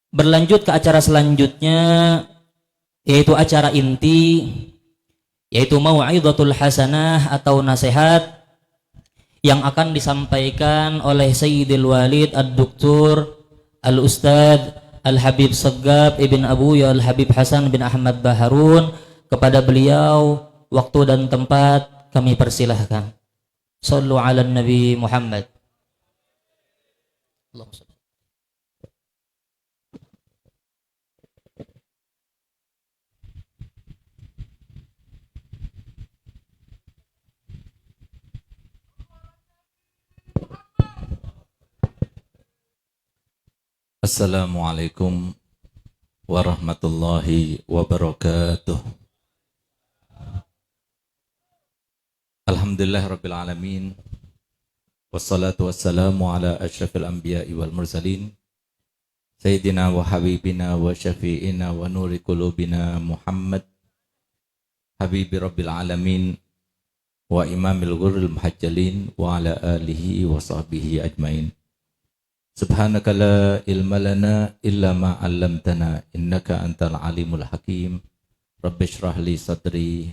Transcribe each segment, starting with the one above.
Berlanjut ke acara selanjutnya, yaitu acara inti, yaitu mau'izatul hasanah atau nasihat yang akan disampaikan oleh Sayyidil Walid Ad-Doktor Al-Ustadz Al-Habib Saggab Ibn Abu Ya Al-Habib Hasan bin Ahmad Baharun. Kepada beliau waktu dan tempat kami persilahkan. Sallu ala Nabi Muhammad. Assalamualaikum warahmatullahi wabarakatuh. Alhamdulillah rabbil alamin. Wassalatu wassalamu ala asyrafil anbiya'i wal mursalin. Sayyidina wa habibina wa syafi'ina wa nuri qulubina Muhammad habibi rabbil alamin wa imamil ghurril muhajjalin wa ala alihi wa sahbihi ajmain. Subhanaka la ilma lana illa ma 'allamtana innaka antal alimul hakim. Rabbi shrah li sadri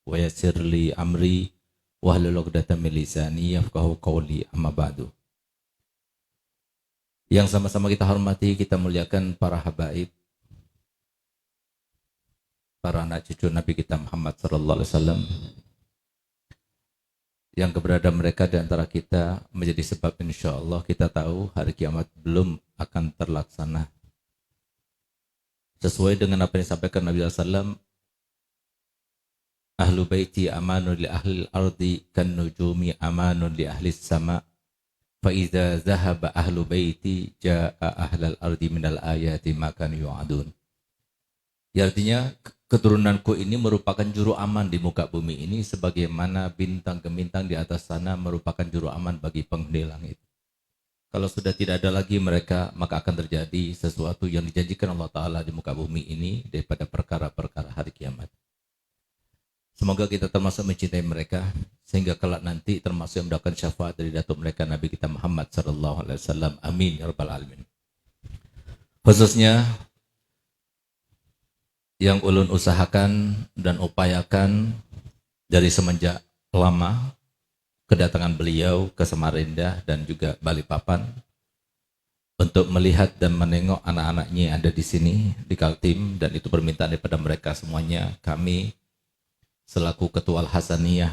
wa yassir li amri wahlul 'uqdatam min lisani yafqahu qawli amma ba'du. Yang sama-sama kita hormati, kita muliakan para habaib, para anak cucu Nabi kita Muhammad sallallahu alaihi wasallam, yang keberadaan mereka di antara kita menjadi sebab insya Allah kita tahu hari kiamat belum akan terlaksana. Sesuai dengan apa yang disampaikan Nabi SAW, ahlu baiti amanun li ahli ardi kan nujumi amanun li ahli sama. Fa iza zahaba ahlu baiti ja'a ahlal ardi minal ayati makan yu'adun. Ya, artinya keturunanku ini merupakan juru aman di muka bumi ini, sebagaimana bintang gemintang di atas sana merupakan juru aman bagi penghuni langit. Kalau sudah tidak ada lagi mereka, maka akan terjadi sesuatu yang dijanjikan Allah Ta'ala di muka bumi ini daripada perkara-perkara hari kiamat. Semoga kita termasuk mencintai mereka, sehingga kelak nanti termasuk yang mendapatkan syafaat dari datuk mereka Nabi kita Muhammad SAW. Amin ya rabbal alamin. Khususnya yang ulun usahakan dan upayakan dari semenjak lama kedatangan beliau ke Samarinda dan juga Balikpapan untuk melihat dan menengok anak-anaknya yang ada di sini di Kaltim, dan itu permintaan daripada mereka semuanya. Kami selaku Ketua Al-Hasaniyah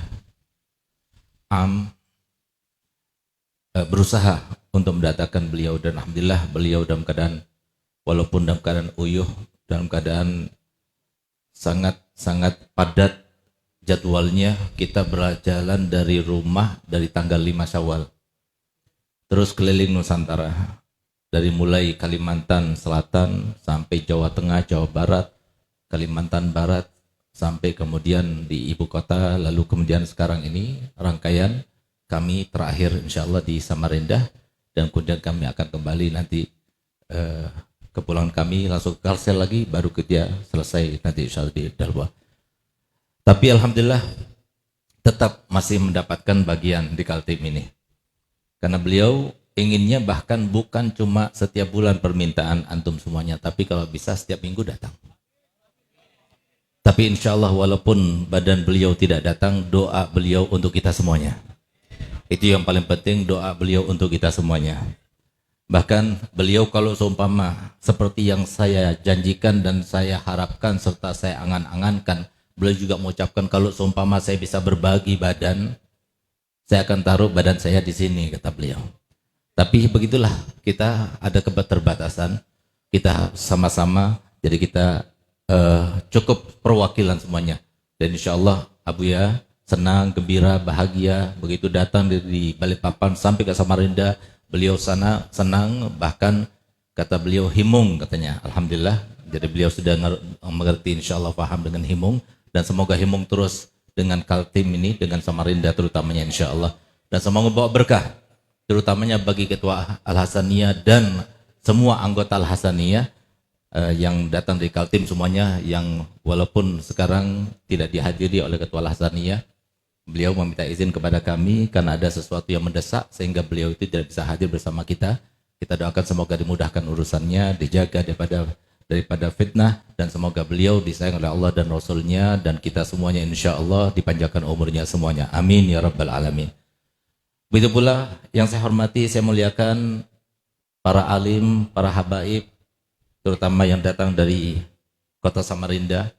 berusaha untuk mendatangkan beliau, dan alhamdulillah beliau dalam keadaan, walaupun dalam keadaan uyuh, dalam keadaan sangat padat jadwalnya. Kita berjalan dari rumah dari tanggal 5 Syawal terus keliling Nusantara, dari mulai Kalimantan Selatan sampai Jawa Tengah, Jawa Barat, Kalimantan Barat, sampai kemudian di ibu kota, lalu kemudian sekarang ini rangkaian kami terakhir insyaallah di Samarinda, dan kemudian kami akan kembali nanti kepulangan kami langsung ke Kalsel lagi, baru kerja selesai nanti insyaallah di Dalwa. Tapi alhamdulillah tetap masih mendapatkan bagian di Kaltim ini, karena beliau inginnya bahkan bukan cuma setiap bulan permintaan antum semuanya, tapi kalau bisa setiap minggu datang. Tapi insyaallah walaupun badan beliau tidak datang, doa beliau untuk kita semuanya. Itu yang paling penting, doa beliau untuk kita semuanya. Bahkan beliau kalau seumpama seperti yang saya janjikan dan saya harapkan serta saya angan-angankan, beliau juga mengucapkan kalau seumpama saya bisa berbagi badan, saya akan taruh badan saya di sini, kata beliau. Tapi begitulah, kita ada keterbatasan, kita sama-sama, jadi kita cukup perwakilan semuanya. Dan insya Allah Abu Ya senang, gembira, bahagia begitu datang dari Balikpapan sampai ke Samarinda. Beliau sana senang, bahkan kata beliau himung katanya. Alhamdulillah, jadi beliau sudah mengerti, insya Allah paham dengan himung, dan semoga himung terus dengan Kaltim ini, dengan Samarinda terutamanya insya Allah, dan semoga membawa berkah terutamanya bagi Ketua Al-Hasaniyah dan semua anggota Al-Hasaniyah yang datang dari Kaltim semuanya, yang walaupun sekarang tidak dihadiri oleh Ketua Al-Hasaniyah. Beliau meminta izin kepada kami karena ada sesuatu yang mendesak sehingga beliau itu tidak bisa hadir bersama kita. Kita doakan semoga dimudahkan urusannya, dijaga daripada fitnah, dan semoga beliau disayang oleh Allah dan Rasulnya, dan kita semuanya insya Allah dipanjangkan umurnya semuanya. Amin ya rabbal alamin. Begitu pula yang saya hormati, saya muliakan para alim, para habaib, terutama yang datang dari kota Samarinda,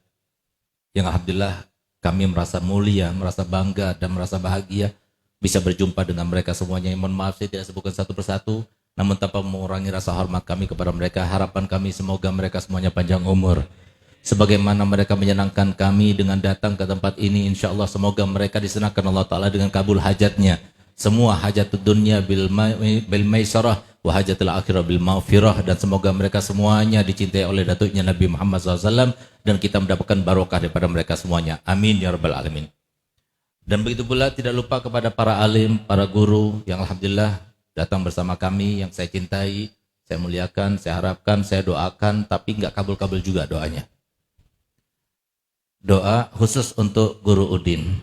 yang alhamdulillah kami merasa mulia, merasa bangga, dan merasa bahagia bisa berjumpa dengan mereka semuanya. Mohon maaf saya tidak sebutkan satu persatu, namun tanpa mengurangi rasa hormat kami kepada mereka. Harapan kami semoga mereka semuanya panjang umur. Sebagaimana mereka menyenangkan kami dengan datang ke tempat ini, insya Allah semoga mereka disenangkan Allah Ta'ala dengan kabul hajatnya. Semua hajat dunia bil maisarah wa hajatul akhirah bil maghfirah, dan semoga mereka semuanya dicintai oleh datuknya Nabi Muhammad SAW, dan kita mendapatkan barokah daripada mereka semuanya. Amin ya rabbal alamin. Dan begitu pula tidak lupa kepada para alim, para guru yang alhamdulillah datang bersama kami, yang saya cintai, saya muliakan, saya harapkan, saya doakan, tapi nggak kabul-kabul juga doanya. Doa khusus untuk Guru Udin.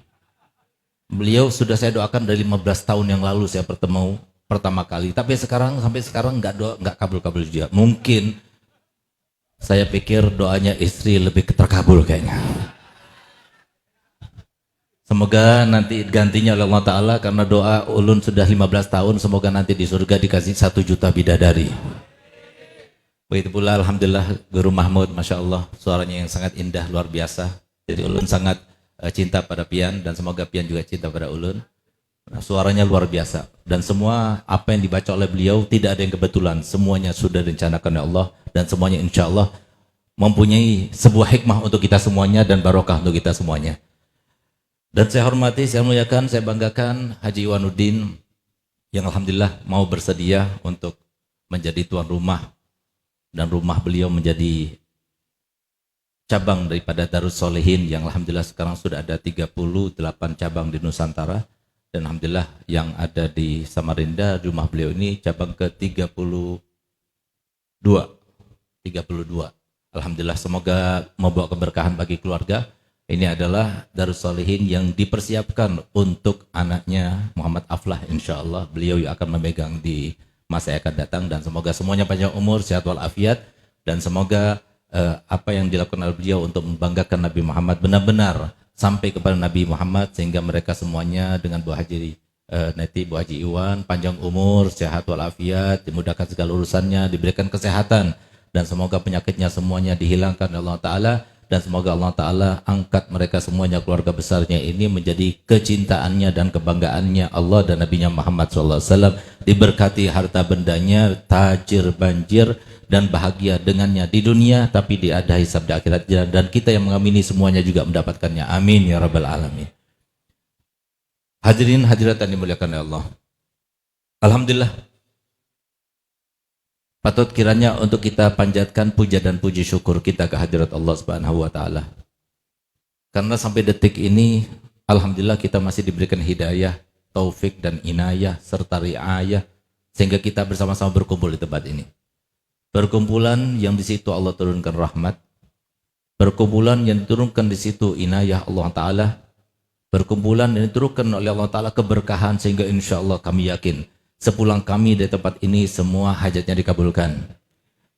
Beliau sudah saya doakan dari 15 tahun yang lalu saya bertemu pertama kali, tapi sampai sekarang nggak kabul-kabul juga. Mungkin saya pikir doanya istri lebih terkabul kayaknya. Semoga nanti gantinya oleh Allah Ta'ala, karena doa ulun sudah 15 tahun, semoga nanti di surga dikasih 1 juta bidadari. Begitu pula alhamdulillah Guru Mahmud, Masya Allah, suaranya yang sangat indah, luar biasa. Jadi ulun sangat cinta pada Pian, dan semoga Pian juga cinta pada ulun. Nah, suaranya luar biasa, dan semua apa yang dibaca oleh beliau tidak ada yang kebetulan, semuanya sudah direncanakan oleh Allah, dan semuanya insya Allah mempunyai sebuah hikmah untuk kita semuanya dan barokah untuk kita semuanya. Dan saya hormati, saya muliakan, saya banggakan Haji Iwanuddin yang alhamdulillah mau bersedia untuk menjadi tuan rumah, dan rumah beliau menjadi cabang daripada Darus Solehin yang alhamdulillah sekarang sudah ada 38 cabang di Nusantara, dan alhamdulillah yang ada di Samarinda, rumah beliau ini cabang ke 32. Alhamdulillah, semoga membawa keberkahan bagi keluarga. Ini adalah Darus Solehin yang dipersiapkan untuk anaknya Muhammad Aflah, insya Allah beliau yang akan memegang di masa yang akan datang, dan semoga semuanya panjang umur, sehat walafiat, dan semoga apa yang dilakukan oleh beliau untuk membanggakan Nabi Muhammad benar-benar sampai kepada Nabi Muhammad, sehingga mereka semuanya dengan Bu Haji Neti, Bu Haji Iwan, panjang umur, sehat walafiat, dimudahkan segala urusannya, diberikan kesehatan, dan semoga penyakitnya semuanya dihilangkan oleh Allah Ta'ala, dan semoga Allah Ta'ala angkat mereka semuanya, keluarga besarnya ini menjadi kecintaannya dan kebanggaannya Allah dan Nabinya Muhammad SAW, diberkati harta bendanya, tajir banjir, dan bahagia dengannya di dunia, tapi ada hisab di akhirat, dan kita yang mengamini semuanya juga mendapatkannya. Amin ya rabbal alamin. Hadirin hadirat yang dimuliakan oleh Allah, alhamdulillah patut kiranya untuk kita panjatkan puja dan puji syukur kita ke hadirat Allah Subhanahu wa Ta'ala, karena sampai detik ini alhamdulillah kita masih diberikan hidayah, taufik dan inayah serta riayah, sehingga kita bersama-sama berkumpul di tempat ini. Perkumpulan yang di situ Allah turunkan rahmat, perkumpulan yang diturunkan di situ inayah Allah Ta'ala, perkumpulan yang diturunkan oleh Allah Ta'ala keberkahan, sehingga insya Allah kami yakin sepulang kami dari tempat ini semua hajatnya dikabulkan,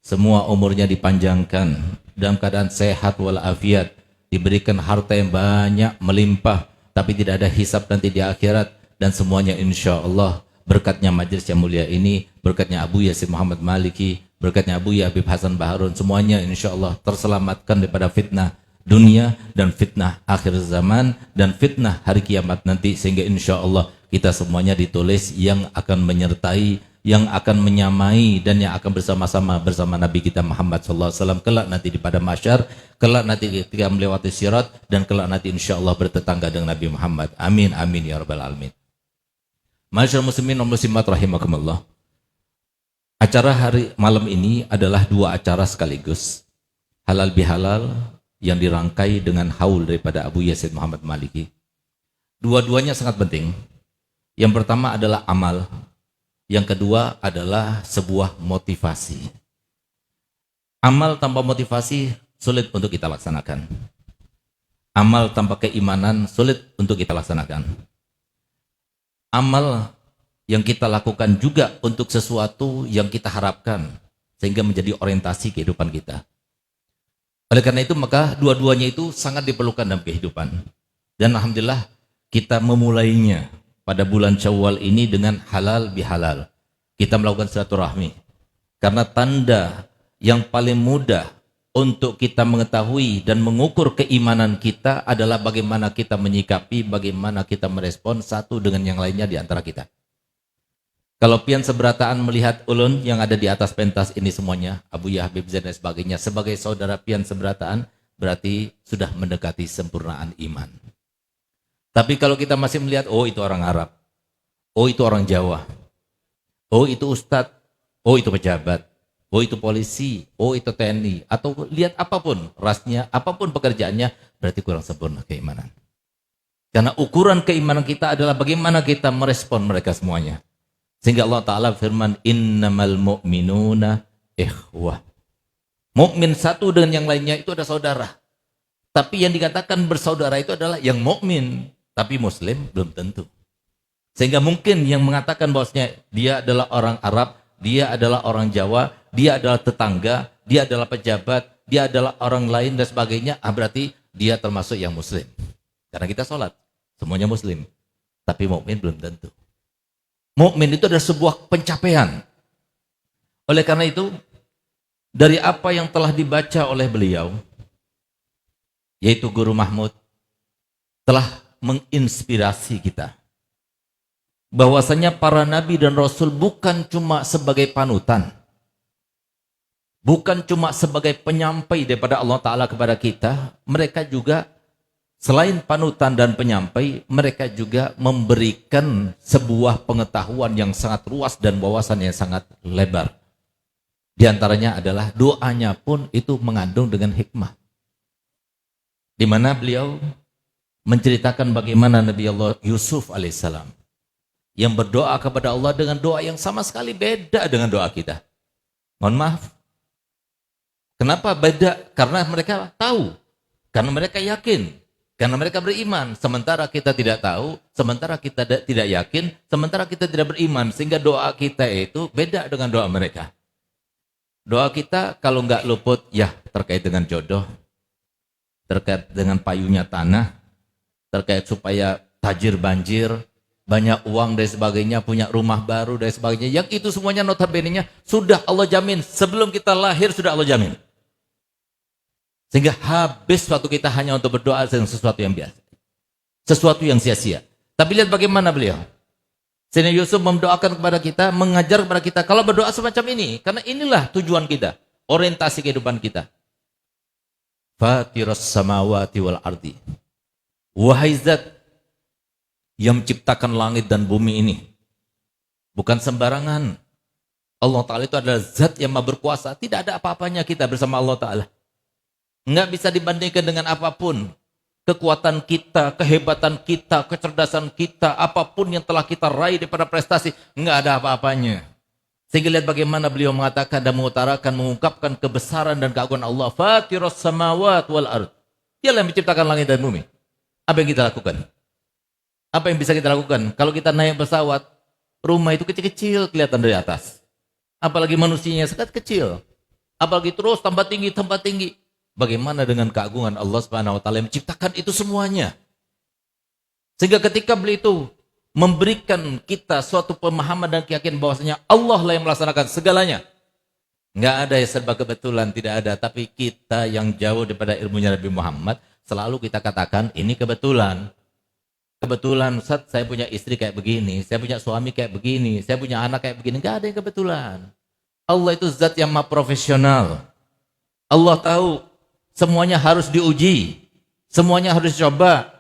semua umurnya dipanjangkan, dalam keadaan sehat walafiat, diberikan harta yang banyak melimpah, tapi tidak ada hisab nanti di akhirat, dan semuanya insya Allah berkatnya majelis yang mulia ini, berkatnya Abu Yasin Muhammad Maliki, berkatnya Abu Ya Habib Hasan Baharun, semuanya insya Allah terselamatkan daripada fitnah dunia dan fitnah akhir zaman dan fitnah hari kiamat nanti, sehingga insya Allah kita semuanya ditulis yang akan menyertai, yang akan menyamai, dan yang akan bersama-sama bersama Nabi kita Muhammad SAW kelak nanti di pada mahsyar, kelak nanti ketika melewati sirat, dan kelak nanti insya Allah bertetangga dengan Nabi Muhammad. Amin amin ya rabbal alamin. Masyaallah muslimin wa muslimat rahimakumullah. Acara hari malam ini adalah dua acara sekaligus, halal bihalal, yang dirangkai dengan haul daripada Abu Yasin Muhammad Maliki. Dua-duanya sangat penting. Yang pertama adalah amal, yang kedua adalah sebuah motivasi. Amal tanpa motivasi sulit untuk kita laksanakan. Amal tanpa keimanan sulit untuk kita laksanakan. Amal yang kita lakukan juga untuk sesuatu yang kita harapkan, sehingga menjadi orientasi kehidupan kita. Oleh karena itu, maka dua-duanya itu sangat diperlukan dalam kehidupan. Dan alhamdulillah kita memulainya pada bulan Syawal ini dengan halal bihalal. Kita melakukan silaturahmi. Karena tanda yang paling mudah untuk kita mengetahui dan mengukur keimanan kita adalah bagaimana kita menyikapi, bagaimana kita merespon satu dengan yang lainnya di antara kita. Kalau pian seberataan melihat ulun yang ada di atas pentas ini semuanya, Abu Ya Habib Zain dan sebagainya, sebagai saudara pian seberataan, berarti sudah mendekati sempurnaan iman. Tapi kalau kita masih melihat, oh itu orang Arab, oh itu orang Jawa, oh itu ustadz, oh itu pejabat, oh itu polisi, oh itu TNI, atau lihat apapun rasnya, apapun pekerjaannya, berarti kurang sempurna keimanan. Karena ukuran keimanan kita adalah bagaimana kita merespon mereka semuanya. Sehingga Allah Ta'ala firman, innamal mu'minuna ikhwah. Mukmin satu dengan yang lainnya itu ada saudara. Tapi yang dikatakan bersaudara itu adalah yang mukmin, tapi muslim belum tentu. Sehingga mungkin yang mengatakan bahwasanya dia adalah orang Arab, dia adalah orang Jawa, dia adalah tetangga, dia adalah pejabat, dia adalah orang lain dan sebagainya, berarti dia termasuk yang muslim. Karena kita sholat, semuanya muslim. Tapi mukmin belum tentu. Mukmin itu adalah sebuah pencapaian. Oleh karena itu, dari apa yang telah dibaca oleh beliau, yaitu Guru Mahmud, telah menginspirasi kita. Bahwasanya para nabi dan rasul bukan cuma sebagai panutan, bukan cuma sebagai penyampai daripada Allah Ta'ala kepada kita, mereka juga selain panutan dan penyampai, mereka juga memberikan sebuah pengetahuan yang sangat luas dan wawasan yang sangat lebar. Di antaranya adalah doanya pun itu mengandung dengan hikmah. Di mana beliau menceritakan bagaimana Nabi Allah Yusuf alaihissalam yang berdoa kepada Allah dengan doa yang sama sekali beda dengan doa kita. Mohon maaf. Kenapa beda? Karena mereka tahu, karena mereka yakin. Karena mereka beriman, sementara kita tidak tahu, sementara kita tidak yakin, sementara kita tidak beriman, sehingga doa kita itu beda dengan doa mereka. Doa kita kalau nggak luput, ya terkait dengan jodoh, terkait dengan payunya tanah, terkait supaya tajir banjir, banyak uang dan sebagainya, punya rumah baru dan sebagainya. Yang itu semuanya notabene-nya sudah Allah jamin, sebelum kita lahir sudah Allah jamin. Sehingga habis waktu kita hanya untuk berdoa dengan sesuatu yang biasa. Sesuatu yang sia-sia. Tapi lihat bagaimana beliau. Sayyidina Yusuf mendoakan kepada kita, mengajar kepada kita, kalau berdoa semacam ini, karena inilah tujuan kita, orientasi kehidupan kita. Fatiras samawati wal ardi. Wahai zat yang menciptakan langit dan bumi ini. Bukan sembarangan. Allah Ta'ala itu adalah zat yang maha berkuasa. Tidak ada apa-apanya kita bersama Allah Ta'ala. Nggak bisa dibandingkan dengan apapun. Kekuatan kita, kehebatan kita, kecerdasan kita, apapun yang telah kita raih daripada prestasi, nggak ada apa-apanya. Sehingga lihat bagaimana beliau mengatakan dan mengutarakan, mengungkapkan kebesaran dan keagungan Allah. Fatiras samawat wal ard. Dialah yang menciptakan langit dan bumi. Apa yang kita lakukan? Apa yang bisa kita lakukan? Kalau kita naik pesawat, rumah itu kecil-kecil kelihatan dari atas. Apalagi manusianya sangat kecil. Apalagi terus tambah tinggi, tambah tinggi. Bagaimana dengan keagungan Allah Subhanahu wa taala yang menciptakan itu semuanya? Sehingga ketika beliau itu memberikan kita suatu pemahaman dan keyakinan bahwasanya Allah lah yang melaksanakan segalanya. Enggak ada yang serba kebetulan, tidak ada, tapi kita yang jauh daripada ilmunya Nabi Muhammad selalu kita katakan ini kebetulan. Kebetulan Ustaz, saya punya istri kayak begini, saya punya suami kayak begini, saya punya anak kayak begini. Enggak ada yang kebetulan. Allah itu zat yang maha profesional. Allah tahu semuanya harus diuji. Semuanya harus dicoba.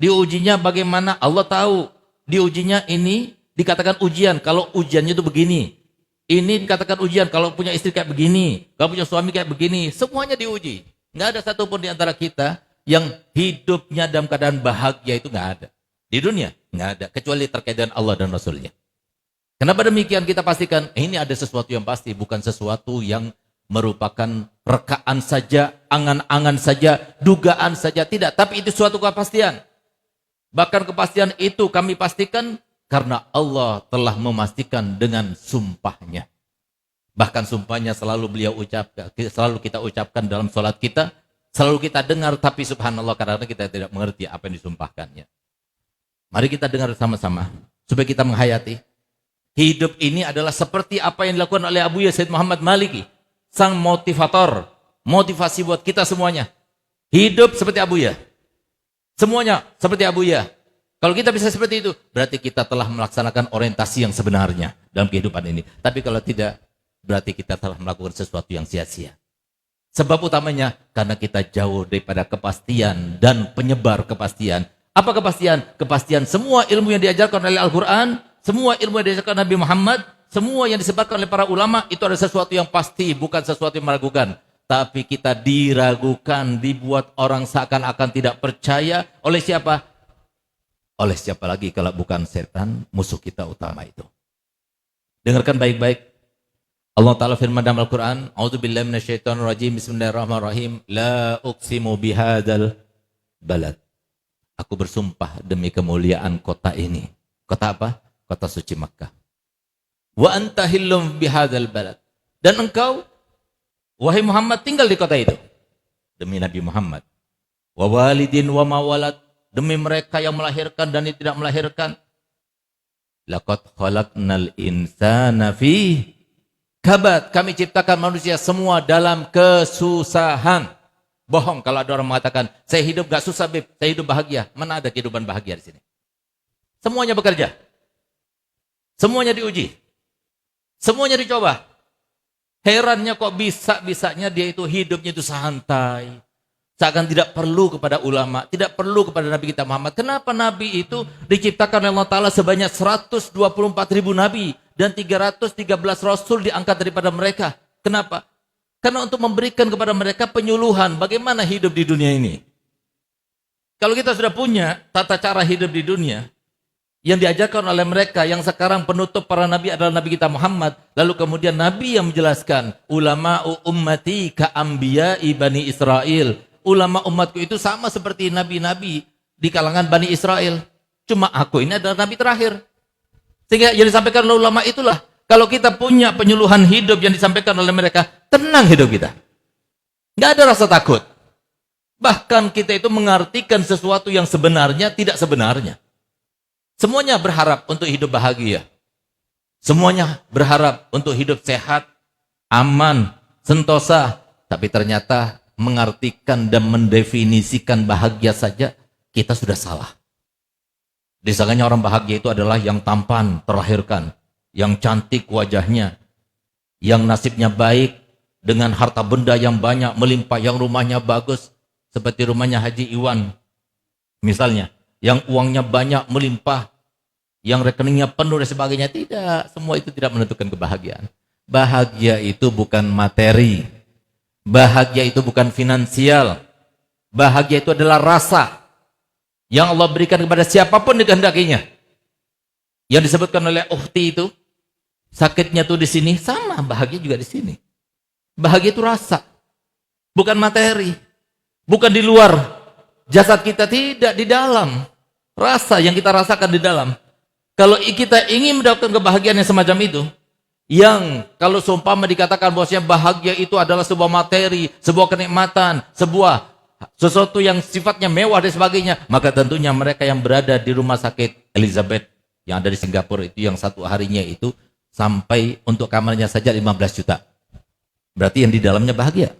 Diujinya bagaimana? Allah tahu. Diujinya ini dikatakan ujian. Kalau ujiannya itu begini. Ini dikatakan ujian. Kalau punya istri kayak begini. Kalau punya suami kayak begini. Semuanya diuji. Nggak ada satupun di antara kita yang hidupnya dalam keadaan bahagia itu nggak ada. Di dunia nggak ada. Kecuali terkait dengan Allah dan Rasulnya. Kenapa demikian? Kita pastikan ini ada sesuatu yang pasti. Bukan sesuatu yang merupakan rekaan saja, angan-angan saja, dugaan saja, tidak. Tapi itu suatu kepastian. Bahkan kepastian itu kami pastikan Karena Allah telah memastikan dengan sumpahnya. Bahkan sumpahnya selalu beliau ucapkan, selalu kita ucapkan dalam sholat kita, selalu kita dengar, tapi subhanallah karena kita tidak mengerti apa yang disumpahkannya. Mari kita dengar sama-sama, supaya kita menghayati. Hidup ini adalah seperti apa yang dilakukan oleh Abuya Said Muhammad Maliki, sang motivator, motivasi buat kita semuanya. Hidup seperti Abuya. Semuanya seperti Abuya. Kalau kita bisa seperti itu, berarti kita telah melaksanakan orientasi yang sebenarnya dalam kehidupan ini. Tapi kalau tidak, berarti kita telah melakukan sesuatu yang sia-sia. Sebab utamanya, karena kita jauh daripada kepastian dan penyebar kepastian. Apa kepastian? Kepastian semua ilmu yang diajarkan oleh Al-Quran, semua ilmu yang diajarkan Nabi Muhammad, semua yang disebarkan oleh para ulama, itu adalah sesuatu yang pasti, bukan sesuatu yang meragukan. Tapi kita diragukan, dibuat orang seakan-akan tidak percaya. Oleh siapa? Oleh siapa lagi kalau bukan setan, musuh kita utama itu. Dengarkan baik-baik. Allah Ta'ala firman dalam Al-Quran, A'udzubillahi minasyaitonirrajim, Bismillahirrahmanirrahim, La uqsimu bihadzal balad. Aku bersumpah demi kemuliaan kota ini. Kota apa? Kota suci Makkah. Wa anta hillum bihadzal balad. Dan engkau, wahai Muhammad, tinggal di kota itu. Demi Nabi Muhammad. Wa walidin wa mawalad. Demi mereka yang melahirkan dan yang tidak melahirkan. Laqad khalaqnal insana fi kabad. Kami ciptakan manusia semua dalam kesusahan. Bohong kalau ada orang mengatakan, saya hidup gak susah, Beb. Saya hidup bahagia. Mana ada kehidupan bahagia di sini? Semuanya bekerja. Semuanya diuji. Semuanya dicoba. Herannya kok bisa-bisanya dia itu hidupnya itu santai. Seakan tidak perlu kepada ulama, tidak perlu kepada Nabi kita Muhammad. Kenapa Nabi itu diciptakan oleh Allah Ta'ala sebanyak 124.000 Nabi dan 313 Rasul diangkat daripada mereka. Kenapa? Karena untuk memberikan kepada mereka penyuluhan bagaimana hidup di dunia ini. Kalau kita sudah punya tata cara hidup di dunia yang diajarkan oleh mereka, yang sekarang penutup para Nabi adalah Nabi kita Muhammad. Lalu kemudian Nabi yang menjelaskan, ulama'u ummati ka'ambiya'i Bani Israel. Ulama umatku itu sama seperti nabi-nabi di kalangan Bani Israel. Cuma aku ini adalah nabi terakhir. Sehingga yang disampaikan oleh ulama itulah, kalau kita punya penyuluhan hidup yang disampaikan oleh mereka, tenang hidup kita. Nggak ada rasa takut. Bahkan kita itu mengartikan sesuatu yang sebenarnya tidak sebenarnya. Semuanya berharap untuk hidup bahagia. Semuanya berharap untuk hidup sehat, aman, sentosa. Tapi ternyata mengartikan dan mendefinisikan bahagia saja, kita sudah salah. Disangkanya orang bahagia itu adalah yang tampan, terlahirkan, yang cantik wajahnya, yang nasibnya baik, dengan harta benda yang banyak, melimpah, yang rumahnya bagus, seperti rumahnya Haji Iwan. Misalnya, yang uangnya banyak, melimpah, yang rekeningnya penuh dan sebagainya. Tidak, semua itu tidak menentukan kebahagiaan. Bahagia itu bukan materi. Bahagia itu bukan finansial. Bahagia itu adalah rasa yang Allah berikan kepada siapapun dikehendakinya. Yang disebutkan oleh ukhti itu, sakitnya tuh di sini, sama bahagia juga di sini. Bahagia itu rasa, bukan materi, bukan di luar jasad kita, tidak, di dalam. Rasa yang kita rasakan di dalam. Kalau kita ingin mendapatkan kebahagiaan yang semacam itu, yang kalau seumpama dikatakan bahwasanya bahagia itu adalah sebuah materi, sebuah kenikmatan, sebuah sesuatu yang sifatnya mewah dan sebagainya, maka tentunya mereka yang berada di rumah sakit Elizabeth yang ada di Singapura itu, yang satu harinya itu sampai untuk kamarnya saja 15 juta. Berarti yang di dalamnya bahagia.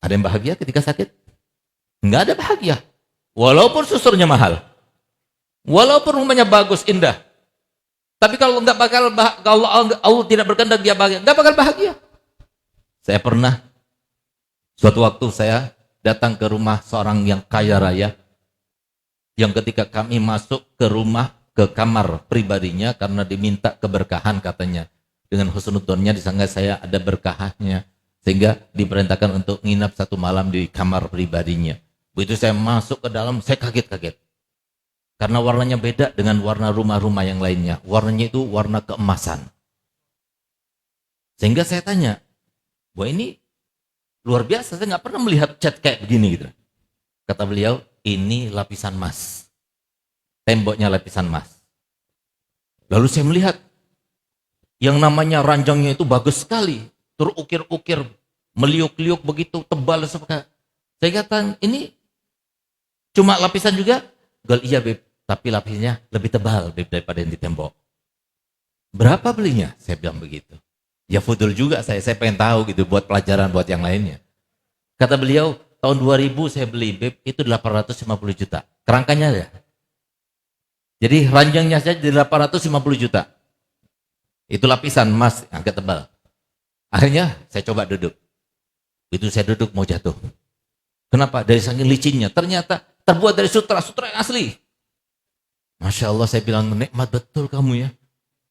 Ada yang bahagia ketika sakit? Enggak ada bahagia. Walaupun susurnya mahal. Walaupun rumahnya bagus, indah. Tapi kalau enggak bakal, kalau Allah tidak berkehendak dia bahagia, enggak bakal bahagia. Saya pernah, suatu waktu saya datang ke rumah seorang yang kaya raya, yang ketika kami masuk ke rumah, ke kamar pribadinya, karena diminta keberkahan katanya. Dengan husnudzonnya disangka saya ada berkahnya, sehingga diperintahkan untuk nginap satu malam di kamar pribadinya. Begitu saya masuk ke dalam, saya kaget-kaget. Karena warnanya beda dengan warna rumah-rumah yang lainnya. Warnanya itu warna keemasan. Sehingga saya tanya, wah ini luar biasa, saya nggak pernah melihat cat kayak begini gitu. Kata beliau, ini lapisan emas. Temboknya lapisan emas. Lalu saya melihat yang namanya ranjangnya itu bagus sekali, terukir-ukir, meliuk-liuk begitu tebal seperti. Saya katakan, ini cuma lapisan juga? Iya Beb, tapi lapisnya lebih tebal Beb daripada yang di tembok. Berapa belinya? Saya bilang begitu. Ya fudul juga saya pengen tahu gitu buat pelajaran buat yang lainnya. Kata beliau, tahun 2000 saya beli Beb, itu 850 juta. Kerangkanya ada. Jadi ranjangnya saja 850 juta. Itu lapisan emas agak tebal. Akhirnya saya coba duduk. Itu saya duduk mau jatuh. Kenapa? Dari saking licinnya. Ternyata terbuat dari sutra yang asli. Masya Allah, saya bilang nikmat betul kamu ya.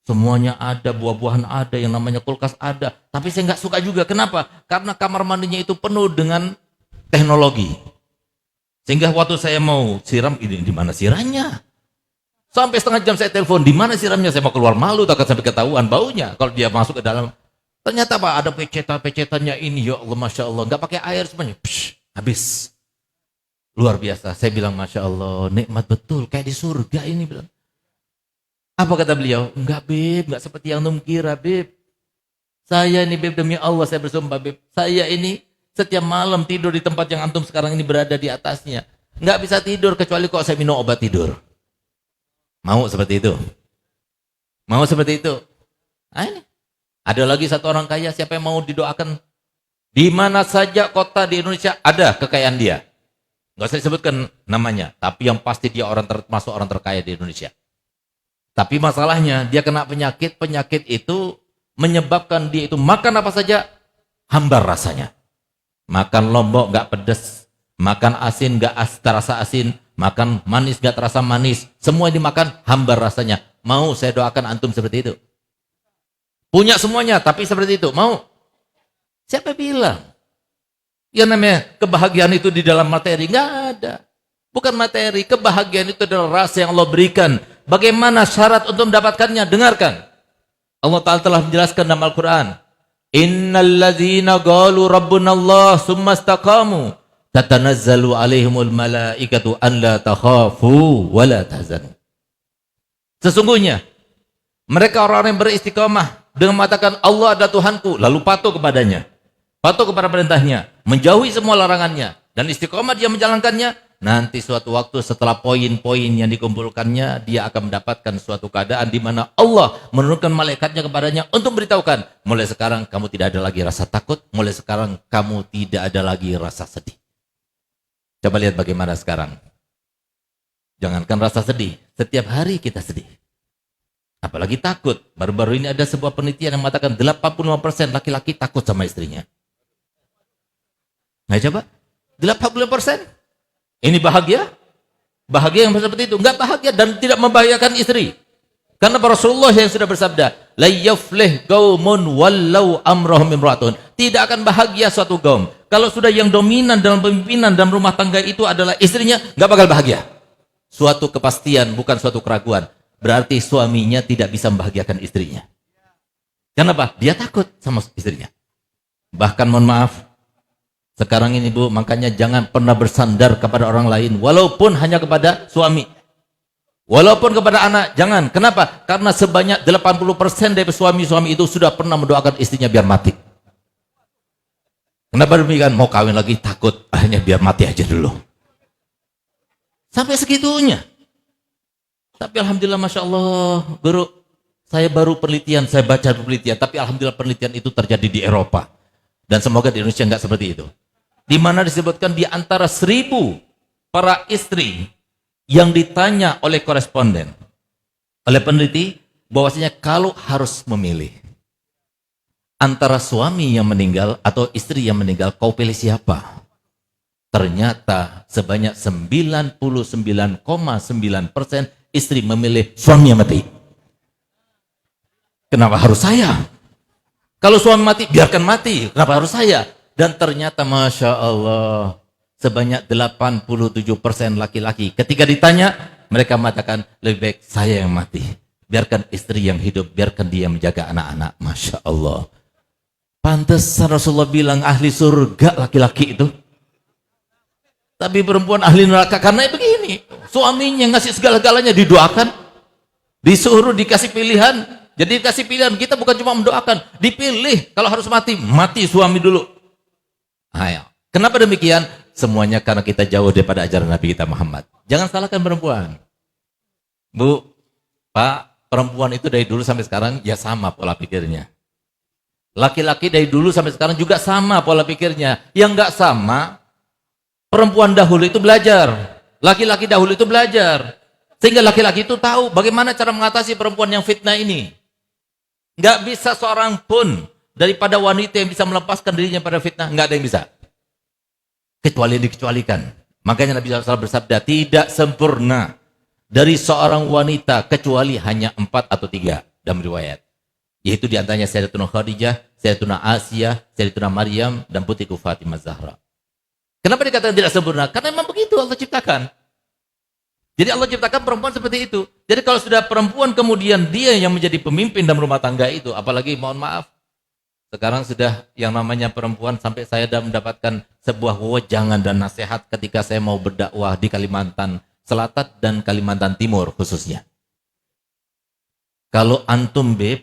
Semuanya ada, buah-buahan ada, yang namanya kulkas ada. Tapi saya nggak suka juga. Kenapa? Karena kamar mandinya itu penuh dengan teknologi. Sehingga waktu saya mau siram, ini di mana siramnya? Sampai setengah jam saya telepon, di mana siramnya? Saya mau keluar malu, takut sampai ketahuan baunya. Kalau dia masuk ke dalam, ternyata Pak ada pecetan-pecetannya ini, ya Allah, Masya Allah. Nggak pakai air semuanya, psh, habis. Luar biasa. Saya bilang, Masya Allah, nikmat betul, kayak di surga ini. Bilang. Apa kata beliau? Enggak Beb, enggak seperti yang Num kira Beb. Saya ini Beb, demi Allah saya bersumpah Beb. Saya ini setiap malam tidur di tempat yang antum sekarang ini berada di atasnya. Enggak bisa tidur kecuali kok saya minum obat tidur. Mau seperti itu? Mau seperti itu? Nah, ini. Ada lagi satu orang kaya, siapa yang mau didoakan? Di mana saja kota di Indonesia ada kekayaan dia. Nggak usah disebutkan namanya, tapi yang pasti dia termasuk orang terkaya di Indonesia. Tapi masalahnya dia kena penyakit itu menyebabkan dia itu makan apa saja hambar rasanya. Makan lombok nggak pedas, makan asin nggak terasa asin, makan manis nggak terasa manis, semua dimakan hambar rasanya. Mau saya doakan antum seperti itu? Punya semuanya, tapi seperti itu mau? Siapa bilang? Yang namanya kebahagiaan itu di dalam materi nggak ada. Bukan materi, kebahagiaan itu adalah rasa yang Allah berikan. Bagaimana syarat untuk mendapatkannya? Dengarkan. Allah Ta'ala telah menjelaskan dalam Al-Quran. Innal ladzina qalu rabbunallah summa istaqamu tatanazzalu alaihimul malaikatu an la takhafu wa la tahzanu. Sesungguhnya mereka orang-orang yang beristiqamah dengan mengatakan Allah adalah Tuhanku, lalu patuh kepadanya, patuh kepada perintahnya, menjauhi semua larangannya, dan istiqamah dia menjalankannya. Nanti suatu waktu setelah poin-poin yang dikumpulkannya, dia akan mendapatkan suatu keadaan di mana Allah menurunkan malaikatnya kepadanya untuk beritahukan, mulai sekarang kamu tidak ada lagi rasa takut, mulai sekarang kamu tidak ada lagi rasa sedih. Coba lihat bagaimana sekarang. Jangankan rasa sedih, setiap hari kita sedih. Apalagi takut. Baru-baru ini ada sebuah penelitian yang mengatakan 85% laki-laki takut sama istrinya. Nah coba, 85%. Ini bahagia? Bahagia yang seperti itu? Enggak bahagia dan tidak membahayakan istri. Karena Rasulullah yang sudah bersabda, la yuflih qaumun wallau amrahum imra'atun. Tidak akan bahagia suatu kaum kalau sudah yang dominan dalam pemimpinan dalam rumah tangga itu adalah istrinya, enggak bakal bahagia. Suatu kepastian, bukan suatu keraguan. Berarti suaminya tidak bisa membahagiakan istrinya. Kenapa? Dia takut sama istrinya. Bahkan mohon maaf, sekarang ini Bu, makanya jangan pernah bersandar kepada orang lain, walaupun hanya kepada suami. Walaupun kepada anak, jangan. Kenapa? Karena sebanyak 80% dari suami-suami itu sudah pernah mendoakan istrinya biar mati. Kenapa demikian? Mau kawin lagi takut, hanya biar mati aja dulu. Sampai segitunya. Tapi alhamdulillah, Masya Allah, guru, saya baru penelitian, saya baca penelitian, tapi alhamdulillah penelitian itu terjadi di Eropa. Dan semoga di Indonesia enggak seperti itu. Di mana disebutkan di antara 1000 para istri yang ditanya oleh koresponden, oleh peneliti, bahwasanya kalau harus memilih antara suami yang meninggal atau istri yang meninggal, kau pilih siapa? Ternyata sebanyak 99,9% istri memilih suami yang mati. Kenapa harus saya? Kalau suami mati, biarkan mati. Kenapa harus saya? Dan ternyata Masya Allah, sebanyak 87% laki-laki. Ketika ditanya, mereka mengatakan, lebih baik saya yang mati. Biarkan istri yang hidup, biarkan dia menjaga anak-anak. Masya Allah. Pantesan Rasulullah bilang ahli surga laki-laki itu. Tapi perempuan ahli neraka, karena begini. Suaminya ngasih segala-galanya didoakan. Disuruh dikasih pilihan. Jadi dikasih pilihan, kita bukan cuma mendoakan, dipilih. Kalau harus mati, mati suami dulu. Ayo. Kenapa demikian? Semuanya karena kita jauh daripada ajaran Nabi kita Muhammad. Jangan salahkan perempuan. Bu, Pak, perempuan itu dari dulu sampai sekarang ya sama pola pikirnya. Laki-laki dari dulu sampai sekarang juga sama pola pikirnya. Yang enggak sama, perempuan dahulu itu belajar. Laki-laki dahulu itu belajar. Sehingga laki-laki itu tahu bagaimana cara mengatasi perempuan yang fitnah ini. Enggak bisa seorang pun daripada wanita yang bisa melepaskan dirinya pada fitnah. Enggak ada yang bisa. Kecuali yang dikecualikan. Makanya Nabi SAW bersabda, tidak sempurna dari seorang wanita kecuali hanya 4 atau 3 dalam riwayat. Yaitu diantaranya Sayyidatuna Khadijah, Sayyidatuna Asiyah, Sayyidatuna Maryam, dan putriku Fatimah Zahra. Kenapa dikatakan tidak sempurna? Karena memang begitu Allah ciptakan. Jadi Allah ciptakan perempuan seperti itu. Jadi kalau sudah perempuan kemudian dia yang menjadi pemimpin dalam rumah tangga itu, apalagi mohon maaf, sekarang sudah yang namanya perempuan sampai saya sudah mendapatkan sebuah wejangan dan nasihat ketika saya mau berdakwah di Kalimantan Selatan dan Kalimantan Timur khususnya. Kalau antum beb,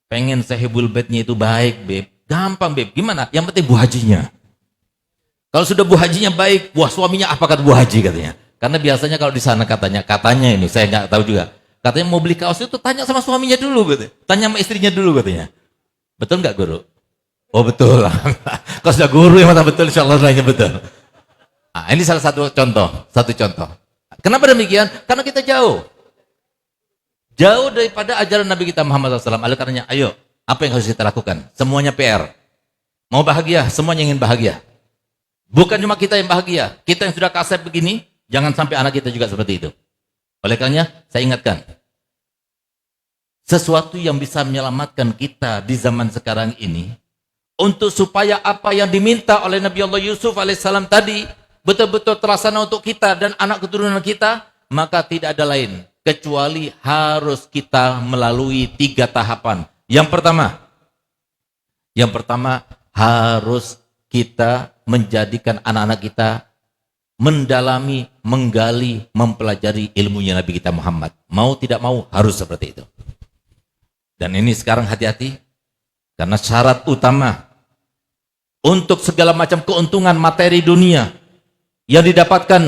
pengen sahibul bednya itu baik beb, gampang beb, gimana? Yang penting bu hajinya. Kalau sudah bu hajinya baik, buah suaminya apa kata bu haji katanya? Karena biasanya kalau di sana katanya ini saya nggak tahu juga. Katanya mau beli kaos itu tanya sama suaminya dulu katanya. Tanya sama istrinya dulu katanya. Betul nggak guru? Oh betul. Kalau sudah guru yang mata betul, insya Allah lainnya betul. Nah, ini salah satu contoh. Kenapa demikian? Karena kita jauh daripada ajaran Nabi kita Muhammad SAW. Oleh karenanya, ayo, apa yang harus kita lakukan? Semuanya PR. Mau bahagia, semuanya ingin bahagia. Bukan cuma kita yang bahagia. Kita yang sudah kasep begini, jangan sampai anak kita juga seperti itu. Oleh karenanya, saya ingatkan. Sesuatu yang bisa menyelamatkan kita di zaman sekarang ini, untuk supaya apa yang diminta oleh Nabi Allah Yusuf alaihissalam tadi, betul-betul terlaksana untuk kita dan anak keturunan kita, maka tidak ada lain, kecuali harus kita melalui 3 tahapan. Yang pertama harus kita menjadikan anak-anak kita mendalami, menggali, mempelajari ilmunya Nabi kita Muhammad. Mau tidak mau harus seperti itu. Dan ini sekarang hati-hati, karena syarat utama untuk segala macam keuntungan materi dunia yang didapatkan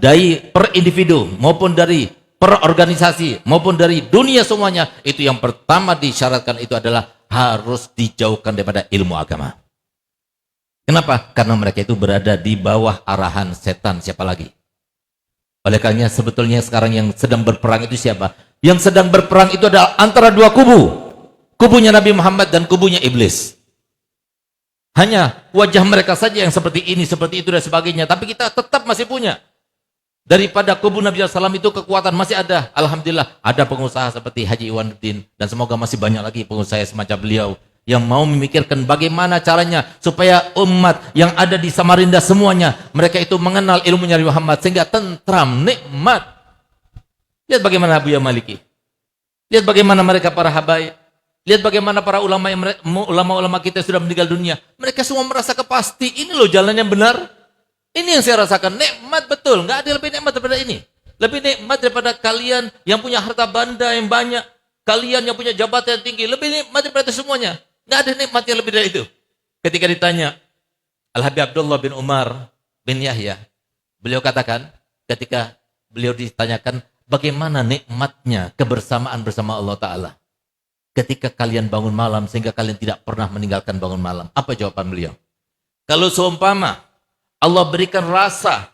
dari per individu maupun dari per organisasi maupun dari dunia semuanya, itu yang pertama disyaratkan itu adalah harus dijauhkan daripada ilmu agama. Kenapa? Karena mereka itu berada di bawah arahan setan, siapa lagi? Oleh karenanya sebetulnya sekarang yang sedang berperang itu siapa? Yang sedang berperang itu adalah antara 2 kubu. Kubunya Nabi Muhammad dan kubunya iblis. Hanya wajah mereka saja yang seperti ini, seperti itu dan sebagainya. Tapi kita tetap masih punya. Daripada kubu Nabi SAW itu kekuatan masih ada. Alhamdulillah ada pengusaha seperti Haji Iwanuddin. Dan semoga masih banyak lagi pengusaha semacam beliau. Yang mau memikirkan bagaimana caranya supaya umat yang ada di Samarinda semuanya, mereka itu mengenal ilmunya Nabi Muhammad sehingga tentram, nikmat. Lihat bagaimana Buya Maliki. Lihat bagaimana mereka para habaib. Lihat bagaimana para ulama-ulama kita yang sudah meninggal dunia. Mereka semua merasa kepasti, ini loh jalan yang benar. Ini yang saya rasakan, nikmat betul. Nggak ada lebih nikmat daripada ini. Lebih nikmat daripada kalian yang punya harta benda yang banyak. Kalian yang punya jabatan yang tinggi. Lebih nikmat daripada semuanya. Nggak ada nikmat yang lebih dari itu. Ketika ditanya, Al-Habib Abdullah bin Umar bin Yahya, beliau katakan, ketika beliau ditanyakan, bagaimana nikmatnya kebersamaan bersama Allah Ta'ala ketika kalian bangun malam sehingga kalian tidak pernah meninggalkan bangun malam. Apa jawaban beliau? Kalau seumpama Allah berikan rasa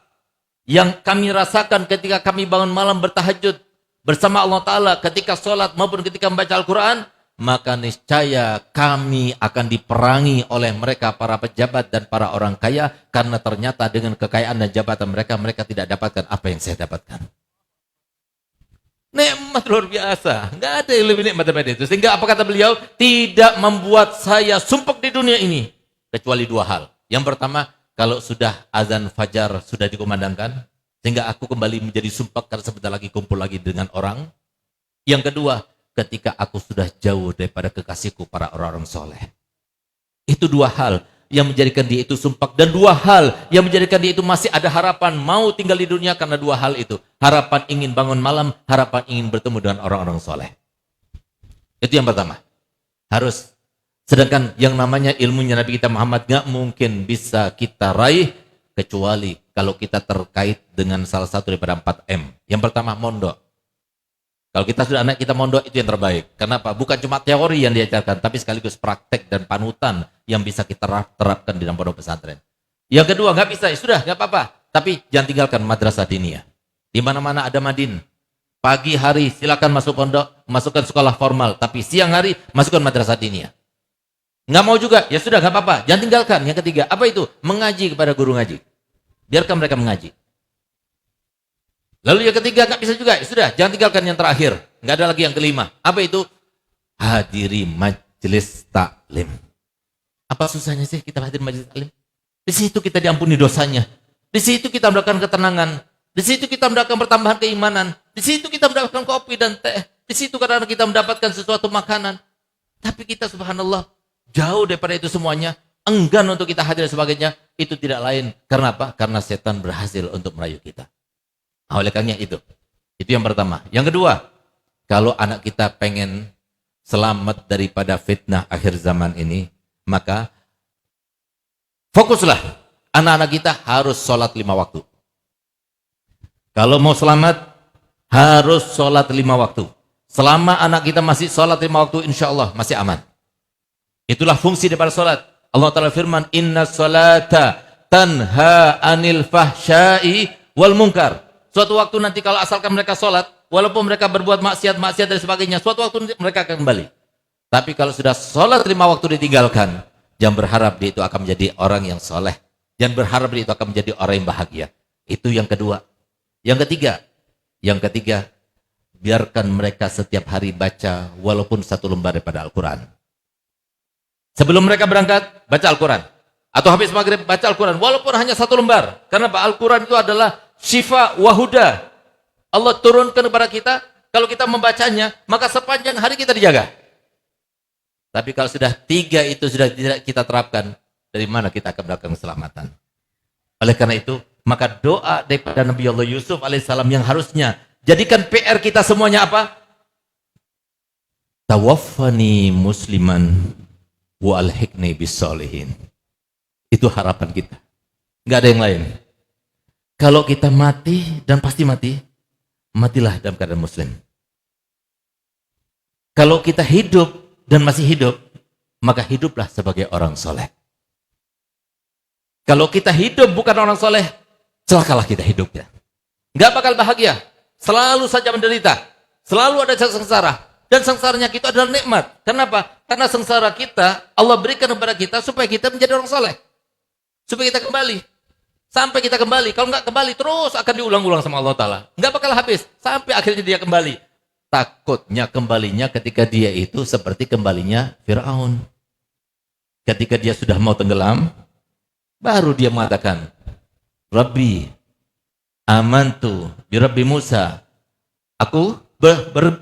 yang kami rasakan ketika kami bangun malam bertahajud bersama Allah Ta'ala ketika sholat maupun ketika membaca Al-Quran, maka niscaya kami akan diperangi oleh mereka para pejabat dan para orang kaya, karena ternyata dengan kekayaan dan jabatan mereka, mereka tidak dapatkan apa yang saya dapatkan. Nikmat luar biasa, nggak ada yang lebih nikmat daripada itu. Sehingga apa kata beliau? Tidak membuat saya sumpek di dunia ini kecuali 2 hal. Yang pertama, kalau sudah azan fajar sudah dikumandangkan, sehingga aku kembali menjadi sumpek karena sebentar lagi kumpul lagi dengan orang. Yang kedua, ketika aku sudah jauh daripada kekasihku para orang-orang soleh. Itu 2 hal yang menjadikan dia itu sumpah, dan dua hal yang menjadikan dia itu masih ada harapan mau tinggal di dunia karena dua hal itu. Harapan ingin bangun malam, harapan ingin bertemu dengan orang-orang soleh. Itu yang pertama. Harus. Sedangkan yang namanya ilmunya Nabi kita Muhammad gak mungkin bisa kita raih kecuali kalau kita terkait dengan salah satu daripada 4M. Yang pertama, mondok. Kalau kita sudah anak kita mondok, itu yang terbaik. Kenapa? Bukan cuma teori yang diajarkan, tapi sekaligus praktek dan panutan yang bisa kita terapkan di dalam pondok pesantren. Yang kedua, nggak bisa, ya sudah, nggak apa-apa. Tapi jangan tinggalkan madrasah diniyah. Di mana-mana ada madin. Pagi hari silakan masuk pondok, masukkan sekolah formal. Tapi siang hari masukkan madrasah diniyah. Nggak mau juga, ya sudah, nggak apa-apa. Jangan tinggalkan. Yang ketiga, apa itu? Mengaji kepada guru ngaji. Biarkan mereka mengaji. Lalu yang ketiga nggak bisa juga, ya sudah, jangan tinggalkan yang terakhir. Nggak ada lagi yang kelima. Apa itu? Hadiri majelis taklim. Apa susahnya sih kita hadir majelis taklim? Di situ kita diampuni dosanya. Di situ kita mendapatkan ketenangan. Di situ kita mendapatkan pertambahan keimanan. Di situ kita mendapatkan kopi dan teh. Di situ kadang-kadang kita mendapatkan sesuatu makanan. Tapi kita subhanallah jauh daripada itu semuanya. Enggan untuk kita hadir dan sebagainya. Itu tidak lain. Karena apa? Karena setan berhasil untuk merayu kita. Oleh karena itu yang pertama. Yang kedua, kalau anak kita pengen selamat daripada fitnah akhir zaman ini, maka fokuslah. Anak-anak kita harus sholat 5 waktu. Kalau mau selamat, harus sholat 5 waktu. Selama anak kita masih sholat 5 waktu, insya Allah masih aman. Itulah fungsi daripada sholat. Allah Ta'ala firman, inna sholata tanha anil fahsyai wal munkar. Suatu waktu nanti kalau asalkan mereka sholat, walaupun mereka berbuat maksiat dan sebagainya, suatu waktu mereka akan kembali. Tapi kalau sudah sholat 5 waktu ditinggalkan, jangan berharap dia itu akan menjadi orang yang soleh. Jangan berharap dia itu akan menjadi orang yang bahagia. Itu yang kedua. Yang ketiga, biarkan mereka setiap hari baca walaupun 1 lembar daripada Al-Quran. Sebelum mereka berangkat, baca Al-Quran. Atau habis maghrib, baca Al-Quran. Walaupun hanya 1 lembar. Karena Al-Quran itu adalah syifa wahuda. Allah turunkan kepada kita, kalau kita membacanya, maka sepanjang hari kita dijaga. Tapi kalau sudah 3 itu sudah tidak kita terapkan, dari mana kita akan mendapatkan keselamatan? Oleh karena itu, maka doa daripada Nabi Allah Yusuf alaihissalam yang harusnya jadikan PR kita semuanya apa? Tawaffani musliman wa alhiqni bis-sholihin. Itu harapan kita. Enggak ada yang lain. Kalau kita mati dan pasti mati, matilah dalam keadaan muslim. Kalau kita hidup dan masih hidup, maka hiduplah sebagai orang soleh. Kalau kita hidup bukan orang soleh, celakalah kita hidupnya. Nggak bakal bahagia, selalu saja menderita, selalu ada sengsara. Dan sengsaranya kita adalah nikmat. Kenapa? Karena sengsara kita, Allah berikan kepada kita supaya kita menjadi orang soleh. Supaya kita kembali. Sampai kita kembali. Kalau nggak kembali, terus akan diulang-ulang sama Allah Ta'ala. Nggak bakal habis. Sampai akhirnya dia kembali. Takutnya kembalinya ketika dia itu seperti kembalinya Fir'aun. Ketika dia sudah mau tenggelam, baru dia mengatakan, Rabbi, amantu bi Rabbi Musa. Aku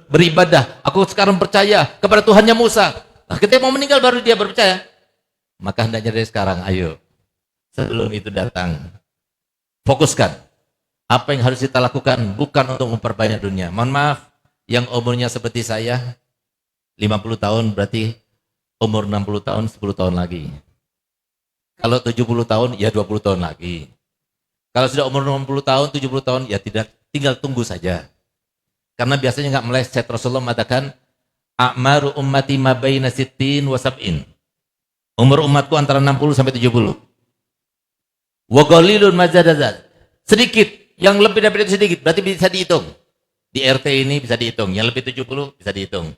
beribadah. Aku sekarang percaya kepada Tuhannya Musa. Nah, ketika mau meninggal baru dia berpercaya. Maka hendaknya dari sekarang, ayo. Sebelum itu datang, fokuskan. Apa yang harus kita lakukan bukan untuk memperbanyak dunia. Mohon maaf, yang umurnya seperti saya, 50 tahun berarti umur 60 tahun, 10 tahun lagi. Kalau 70 tahun, ya 20 tahun lagi. Kalau sudah umur 60 tahun, 70 tahun, ya tidak, tinggal tunggu saja. Karena biasanya nggak meleset. Rasulullah mengatakan, A'maru ummati ma baina sittin wa sab'in. Umur umatku antara 60 sampai 70. Wa qalilun mazadazad. Sedikit, yang lebih dari itu sedikit, berarti bisa dihitung. Di RT ini bisa dihitung, yang lebih 70 bisa dihitung.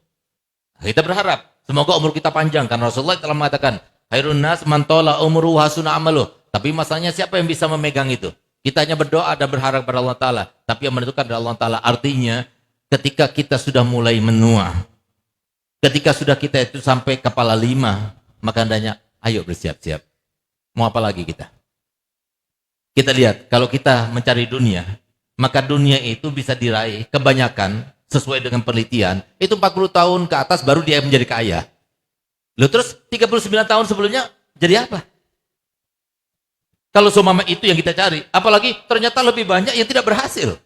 Kita berharap semoga umur kita panjang, karena Rasulullah telah mengatakan, khairun nas man tala umruhu wa hasuna amaluh. Tapi masalahnya siapa yang bisa memegang itu? Kita hanya berdoa dan berharap kepada Allah Ta'ala, tapi yang menentukan adalah Allah Ta'ala. Artinya, ketika kita sudah mulai menua, ketika sudah kita itu sampai kepala 5, maka hendaknya ayo bersiap-siap. Mau apa lagi kita? Kita lihat, kalau kita mencari dunia, maka dunia itu bisa diraih kebanyakan sesuai dengan penelitian, itu 40 tahun ke atas baru dia menjadi kaya. Lalu terus 39 tahun sebelumnya jadi apa? Kalau seumpama itu yang kita cari, apalagi ternyata lebih banyak yang tidak berhasil.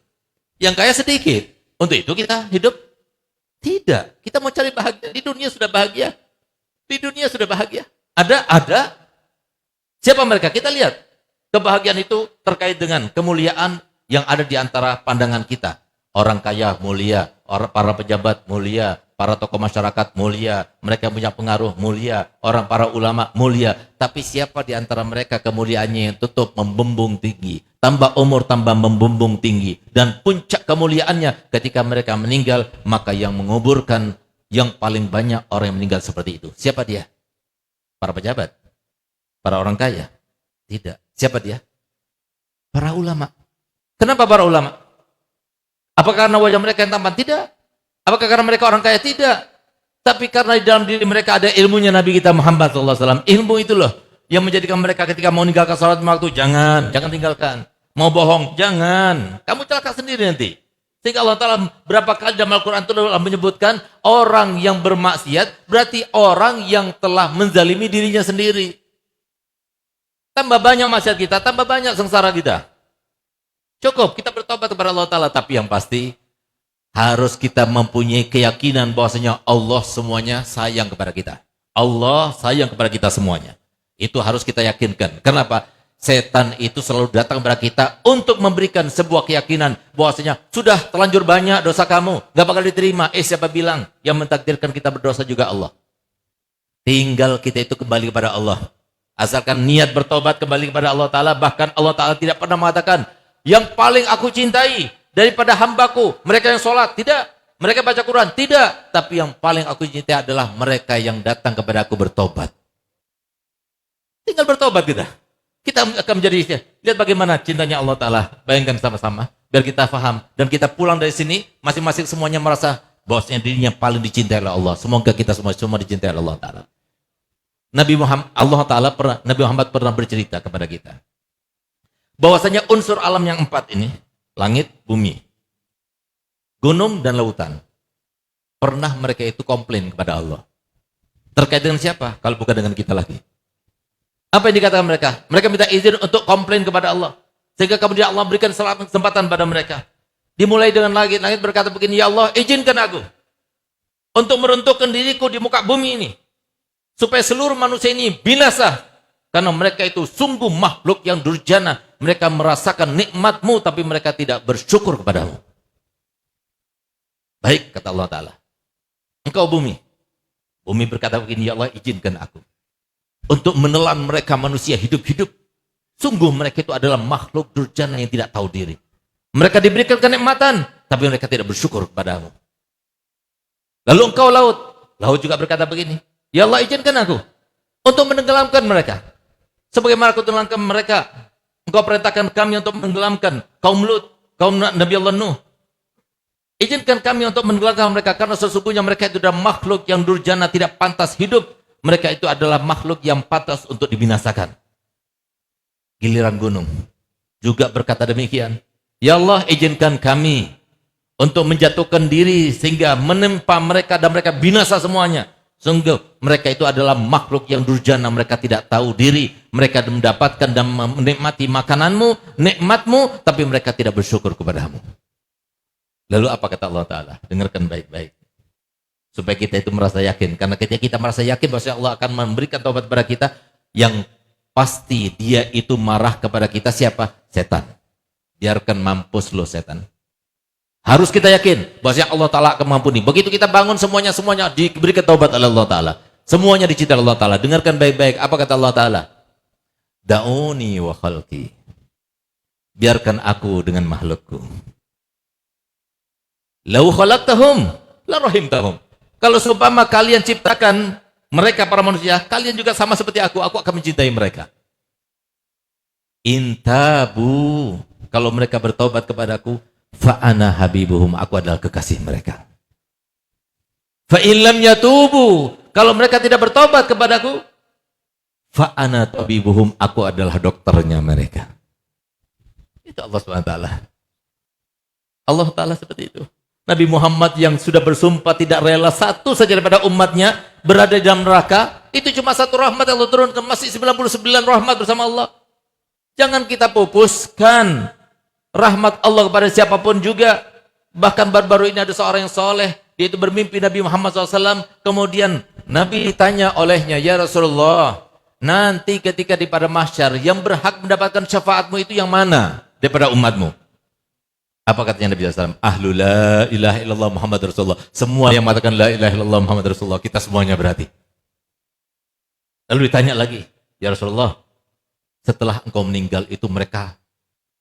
Yang kaya sedikit. Untuk itu kita hidup? Tidak. Kita mau cari bahagia. Di dunia sudah bahagia. Di dunia sudah bahagia. Ada. Siapa mereka? Kita lihat. Kebahagiaan itu terkait dengan kemuliaan yang ada di antara pandangan kita. Orang kaya mulia, para pejabat mulia, para tokoh masyarakat mulia, mereka punya pengaruh mulia, para ulama mulia. Tapi siapa di antara mereka kemuliaannya yang tutup membumbung tinggi, tambah umur tambah membumbung tinggi, dan puncak kemuliaannya ketika mereka meninggal, maka yang menguburkan yang paling banyak orang yang meninggal seperti itu. Siapa dia? Para pejabat? Para orang kaya? Tidak. Siapa dia? Para ulama. Kenapa para ulama? Apakah karena wajah mereka yang tampan? Tidak. Apakah karena mereka orang kaya? Tidak. Tapi karena di dalam diri mereka ada ilmunya Nabi kita Muhammad SAW. Ilmu itu loh yang menjadikan mereka ketika mau meninggalkan salat waktu, jangan tinggalkan. Mau bohong, jangan. Kamu celaka sendiri nanti. Sehingga Allah Ta'ala berapa kali dalam Al-Quran itu menyebutkan orang yang bermaksiat berarti orang yang telah menzalimi dirinya sendiri. Tambah banyak maksiat kita, tambah banyak sengsara kita. Cukup, kita bertobat kepada Allah Ta'ala. Tapi yang pasti, harus kita mempunyai keyakinan bahwasanya Allah semuanya sayang kepada kita. Allah sayang kepada kita semuanya. Itu harus kita yakinkan. Kenapa? Setan itu selalu datang kepada kita untuk memberikan sebuah keyakinan bahwasanya sudah terlanjur banyak dosa kamu, gak bakal diterima. Siapa bilang? Yang mentakdirkan kita berdosa juga Allah. Tinggal kita itu kembali kepada Allah. Asalkan niat bertobat kembali kepada Allah Ta'ala. Bahkan Allah Ta'ala tidak pernah mengatakan, yang paling aku cintai daripada hambaku, mereka yang sholat, tidak. Mereka baca Quran, tidak. Tapi yang paling aku cintai adalah mereka yang datang kepada aku bertobat. Tinggal bertobat kita. Kita akan menjadi, lihat bagaimana cintanya Allah Ta'ala. Bayangkan sama-sama, biar kita paham. Dan kita pulang dari sini, masing-masing semuanya merasa bahwasanya dirinya paling dicintai oleh Allah. Semoga kita semua dicintai oleh Allah Ta'ala. Nabi Muhammad pernah bercerita kepada kita bahwasanya unsur alam yang 4 ini, langit, bumi, gunung, dan lautan, pernah mereka itu komplain kepada Allah. Terkait dengan siapa? Kalau bukan dengan kita lagi. Apa yang dikatakan mereka? Mereka minta izin untuk komplain kepada Allah. Sehingga kemudian Allah berikan kesempatan pada mereka. Dimulai dengan langit. Langit berkata begini, ya Allah, izinkan aku untuk meruntuhkan diriku di muka bumi ini. Supaya seluruh manusia ini binasa. Karena mereka itu sungguh makhluk yang durjana. Mereka merasakan nikmatmu, tapi mereka tidak bersyukur kepadamu. Baik, kata Allah Ta'ala. Engkau bumi. Bumi berkata begini, ya Allah, izinkan aku untuk menelan mereka manusia hidup-hidup. Sungguh mereka itu adalah makhluk durjana yang tidak tahu diri. Mereka diberikan kenikmatan, tapi mereka tidak bersyukur kepadamu. Lalu engkau laut. Laut juga berkata begini, ya Allah, izinkan aku untuk menenggelamkan mereka. Sebagaimana aku tenggelamkan mereka, engkau perintahkan kami untuk menenggelamkan kaum Lut, kaum Nabi Allah Nuh. Izinkan kami untuk menenggelamkan mereka, karena sesungguhnya mereka itu adalah makhluk yang durjana, tidak pantas hidup. Mereka itu adalah makhluk yang pantas untuk dibinasakan. Giliran gunung juga berkata demikian. Ya Allah, izinkan kami untuk menjatuhkan diri sehingga menimpa mereka dan mereka binasa semuanya. Sungguh mereka itu adalah makhluk yang durjana, mereka tidak tahu diri, mereka mendapatkan dan menikmati makananmu, nikmatmu, tapi mereka tidak bersyukur kepadamu. Lalu apa kata Allah Ta'ala? Dengarkan baik-baik. Supaya kita itu merasa yakin. Karena ketika kita merasa yakin bahwa Allah akan memberikan taubat kepada kita, yang pasti dia itu marah kepada kita siapa? Setan. Biarkan mampus lo setan. Harus kita yakin bahwa Allah Ta'ala akan mengampuni. Begitu kita bangun semuanya diberikan taubat oleh Allah Ta'ala. Semuanya dicintai Allah Ta'ala. Dengarkan baik-baik. Apa kata Allah Ta'ala? Da'uni wa khalqi. Biarkan aku dengan makhlukku. Lau khalaqtahum la rahimtahum. Kalau seumpama kalian ciptakan mereka para manusia, kalian juga sama seperti aku akan mencintai mereka. Intabu, kalau mereka bertobat kepadaku, fa'ana habibuhum, aku adalah kekasih mereka. Fa'illam yatubu, kalau mereka tidak bertobat kepadaku, fa'ana tabibuhum, aku adalah dokternya mereka. Itu Allah SWT. Allah Ta'ala seperti itu. Nabi Muhammad yang sudah bersumpah tidak rela satu saja daripada umatnya berada di dalam neraka, itu cuma satu rahmat yang Allah turunkan, masih 99 rahmat bersama Allah. Jangan kita pupuskan rahmat Allah kepada siapapun juga. Bahkan baru-baru ini ada seorang yang soleh, dia itu bermimpi Nabi Muhammad SAW. Kemudian Nabi ditanya olehnya, ya Rasulullah, nanti ketika di pada mahsyar, yang berhak mendapatkan syafaatmu itu yang mana daripada umatmu? Apa katanya Nabi SAW? Ahlu la ilaha illallah Muhammad Rasulullah. Semua yang mengatakan la ilaha illallah Muhammad Rasulullah, kita semuanya berarti. Lalu ditanya lagi, ya Rasulullah, setelah engkau meninggal itu mereka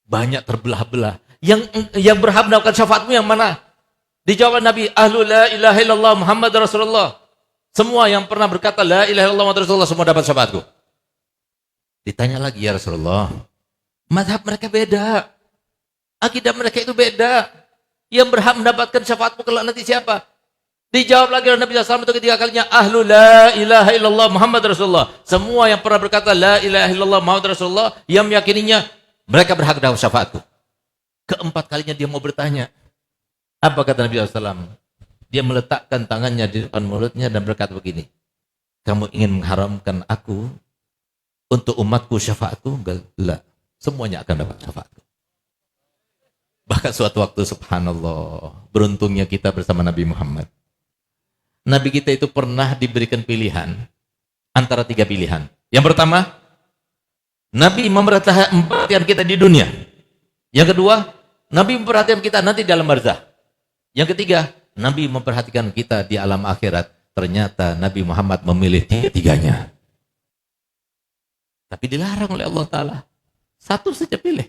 banyak terbelah-belah. Yang berhak mendapatkan syafaatmu yang mana? Dijawab Nabi, ahlu la ilaha illallah Muhammad Rasulullah. Semua yang pernah berkata la ilaha illallah Muhammad Rasulullah semua dapat syafaatku. Ditanya lagi, ya Rasulullah, mazhab mereka beda. Akidah mereka itu beda. Yang berhak mendapatkan syafaatmu kelak nanti siapa? Dijawab lagi oleh Nabi SAW untuk ketiga kalinya, ahlu la ilaha illallah Muhammad Rasulullah. Semua yang pernah berkata la ilaha illallah Muhammad Rasulullah, yang meyakininya, mereka berhak dapat syafaatku. Keempat kalinya dia mau bertanya. Apa kata Nabi SAW? Dia meletakkan tangannya di depan mulutnya dan berkata begini, kamu ingin mengharamkan aku untuk umatku syafaatku? Enggak, semuanya akan dapat syafaatku. Bahkan suatu waktu subhanallah, beruntungnya kita bersama Nabi Muhammad. Nabi kita itu pernah diberikan pilihan antara 3 pilihan. Yang pertama, Nabi memperhatikan kita di dunia. Yang kedua, Nabi memperhatikan kita nanti di alam barzah. Yang ketiga, Nabi memperhatikan kita di alam akhirat. Ternyata Nabi Muhammad memilih tiga-tiganya. Tapi dilarang oleh Allah Ta'ala. Satu saja pilih.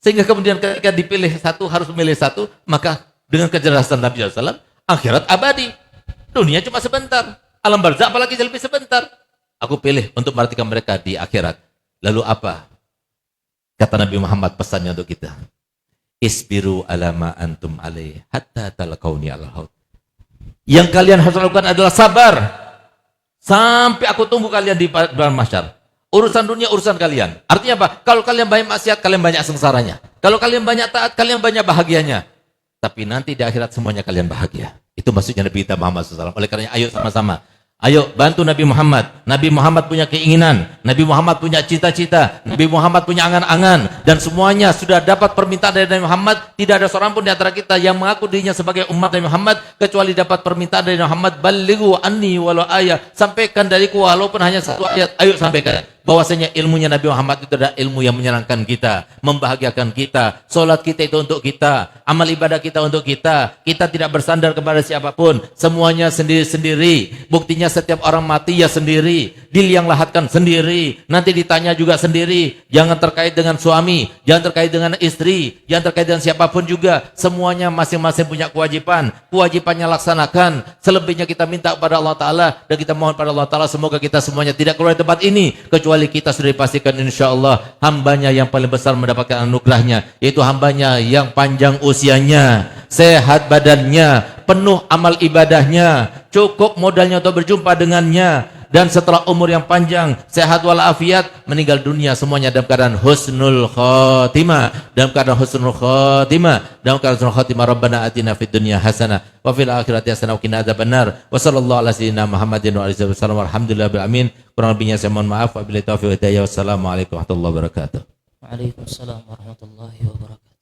Sehingga kemudian ketika dipilih satu, harus memilih satu, maka dengan kejelasan Nabi SAW, akhirat abadi. Dunia cuma sebentar. Alam barzah apalagi lebih sebentar. Aku pilih untuk memperhatikan mereka di akhirat. Lalu apa? Kata Nabi Muhammad pesannya untuk kita. Isbiru alama antum alaih hatta talaqauni alal haud. Yang kalian harus lakukan adalah sabar. Sampai aku tunggu kalian di padang mahsyar. Urusan dunia urusan kalian. Artinya apa? Kalau kalian banyak maksiat, kalian banyak sengsaranya. Kalau kalian banyak taat, kalian banyak bahagianya. Tapi nanti di akhirat semuanya kalian bahagia. Itu maksudnya Nabi kita Muhammad SAW. Oleh karenanya ayo sama-sama. Ayo bantu Nabi Muhammad. Nabi Muhammad punya keinginan. Nabi Muhammad punya cita-cita. Nabi Muhammad punya angan-angan. Dan semuanya sudah dapat permintaan dari Nabi Muhammad. Tidak ada seorang pun di antara kita yang mengaku dirinya sebagai umat Nabi Muhammad. Kecuali dapat permintaan dari Nabi Muhammad. Balighu anni walau ayat. Sampaikan dariku walaupun hanya satu ayat. Ayo sampaikan. Bahwasanya ilmunya Nabi Muhammad itu adalah ilmu yang menyenangkan kita, membahagiakan kita. Solat kita itu untuk kita, amal ibadah kita untuk kita. Kita tidak bersandar kepada siapapun, semuanya sendiri-sendiri. Buktinya setiap orang mati ya sendiri, diliang lahatkan sendiri, nanti ditanya juga sendiri. Jangan terkait dengan suami, jangan terkait dengan istri, jangan terkait dengan siapapun juga. Semuanya masing-masing punya kewajiban, kewajibannya laksanakan. Selebihnya kita minta kepada Allah Ta'ala, dan kita mohon pada Allah Ta'ala semoga kita semuanya tidak keluar dari tempat ini kecuali kita sudah dipastikan insya Allah hambanya yang paling besar mendapatkan anugerahnya, yaitu hambanya yang panjang usianya, sehat badannya, penuh amal ibadahnya, cukup modalnya untuk berjumpa dengannya, dan setelah umur yang panjang, sehat walafiat, meninggal dunia semuanya dalam keadaan husnul khotimah, dalam keadaan husnul khotimah, dalam keadaan husnul khotimah. Rabbana atina fid dunya hasanah wa fil akhirati hasanah wa qina adzabannar. Wa sallallahu ala sayyidina Muhammadin wa alihi wasallam. Alhamdulillah bil alamin. Kurang lebihnya saya mohon maaf. Wabillahi taufiq wa hidayah. Wassalamualaikum warahmatullahi wabarakatuh. Waalaikumsalam warahmatullahi wabarakatuh.